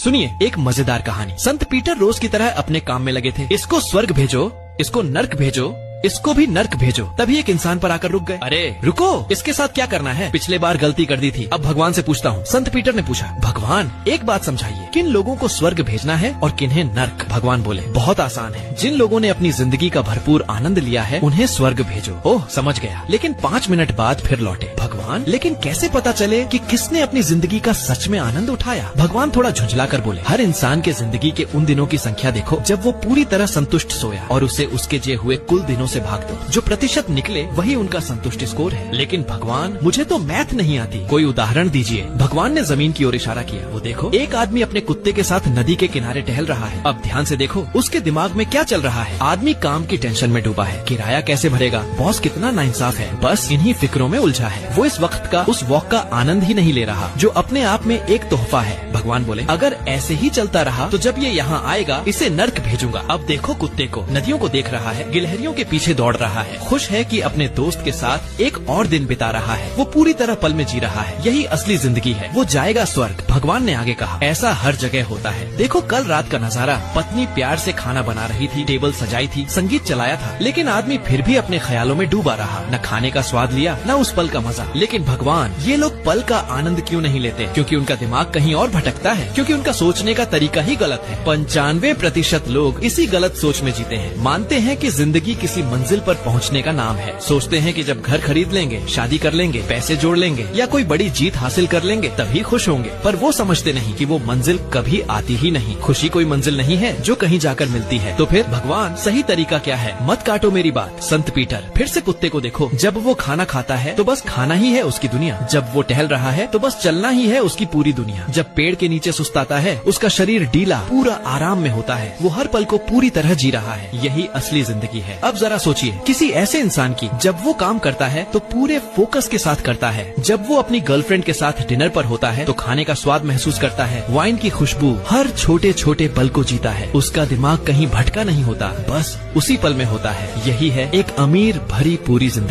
सुनिए एक मजेदार कहानी। संत पीटर रोज की तरह अपने काम में लगे थे। इसको स्वर्ग भेजो, इसको नर्क भेजो, इसको भी नर्क भेजो। तभी एक इंसान पर आकर रुक गए। अरे रुको, इसके साथ क्या करना है? पिछले बार गलती कर दी थी, अब भगवान से पूछता हूँ। संत पीटर ने पूछा, भगवान एक बात समझाइए, किन लोगों को स्वर्ग भेजना है और किन्हें नर्क? भगवान बोले, बहुत आसान है, जिन लोगों ने अपनी जिंदगी का भरपूर आनंद लिया है उन्हें स्वर्ग भेजो। ओह समझ गया, लेकिन 5 मिनट बाद फिर लौटे। भगवान लेकिन कैसे पता चले कि किसने अपनी जिंदगी का सच में आनंद उठाया? भगवान थोड़ा झुंझला कर बोले, हर इंसान के जिंदगी के उन दिनों की संख्या देखो जब वो पूरी तरह संतुष्ट सोया और उसे उसके जिए हुए कुल दिनों से भाग दो। जो प्रतिशत निकले वही उनका संतुष्टि स्कोर है। लेकिन भगवान मुझे तो मैथ नहीं आती, कोई उदाहरण दीजिए। भगवान ने जमीन की ओर इशारा किया। वो देखो, एक आदमी अपने कुत्ते के साथ नदी के किनारे टहल रहा है। अब ध्यान से देखो उसके दिमाग में क्या चल रहा है। आदमी काम की टेंशन में डूबा है, किराया कैसे भरेगा, बॉस कितना नाइंसाफ है, बस इन्हीं फिक्रों में उलझा है। वो इस वक्त का उस वॉक का आनंद ही नहीं ले रहा जो अपने आप में एक तोहफा है। भगवान बोले, अगर ऐसे ही चलता रहा तो जब ये यहाँ आएगा इसे नर्क भेजूंगा। अब देखो कुत्ते को, नदियों को देख रहा है, गिलहरियों के पीछे दौड़ रहा है, खुश है कि अपने दोस्त के साथ एक और दिन बिता रहा है। वो पूरी तरह पल में जी रहा है, यही असली जिंदगी है। वो जाएगा स्वर्ग। भगवान ने आगे कहा, ऐसा हर जगह होता है। देखो कल रात का नजारा, पत्नी प्यार से खाना बना रही थी, टेबल सजाई थी, संगीत चलाया था, लेकिन आदमी फिर भी अपने ख्यालों में डूबा रहा। न खाने का स्वाद लिया, न उस पल का मजा। लेकिन भगवान ये लोग पल का आनंद क्यों नहीं लेते? क्योंकि उनका दिमाग कहीं और भटकता है, क्योंकि उनका सोचने का तरीका ही गलत है। 95% लोग इसी गलत सोच में जीते हैं। मानते हैं कि जिंदगी किसी मंजिल पर पहुंचने का नाम है। सोचते हैं कि जब घर खरीद लेंगे, शादी कर लेंगे, पैसे जोड़ लेंगे या कोई बड़ी जीत हासिल कर लेंगे तभी खुश होंगे। पर वो समझते नहीं कि वो मंजिल कभी आती ही नहीं। खुशी कोई मंजिल नहीं है जो कहीं जाकर मिलती है। तो फिर भगवान सही तरीका क्या है? मत काटो मेरी बात। संत पीटर, फिर से कुत्ते को देखो, जब वो खाना खाता है तो बस खाना ही है उसकी दुनिया। जब वो टहल रहा है तो बस चलना ही है उसकी पूरी दुनिया। जब पेड़ के नीचे सुस्ताता है उसका शरीर ढीला पूरा आराम में होता है। वो हर पल को पूरी तरह जी रहा है। यही असली जिंदगी है। अब जरा सोचिए किसी ऐसे इंसान की, जब वो काम करता है तो पूरे फोकस के साथ करता है। जब वो अपनी गर्लफ्रेंड के साथ डिनर पर होता है तो खाने का स्वाद महसूस करता है, वाइन की खुशबू, हर छोटे छोटे पल को जीता है। उसका दिमाग कहीं भटका नहीं होता, बस उसी पल में होता है। यही है एक अमीर भरी पूरी जिंदगी।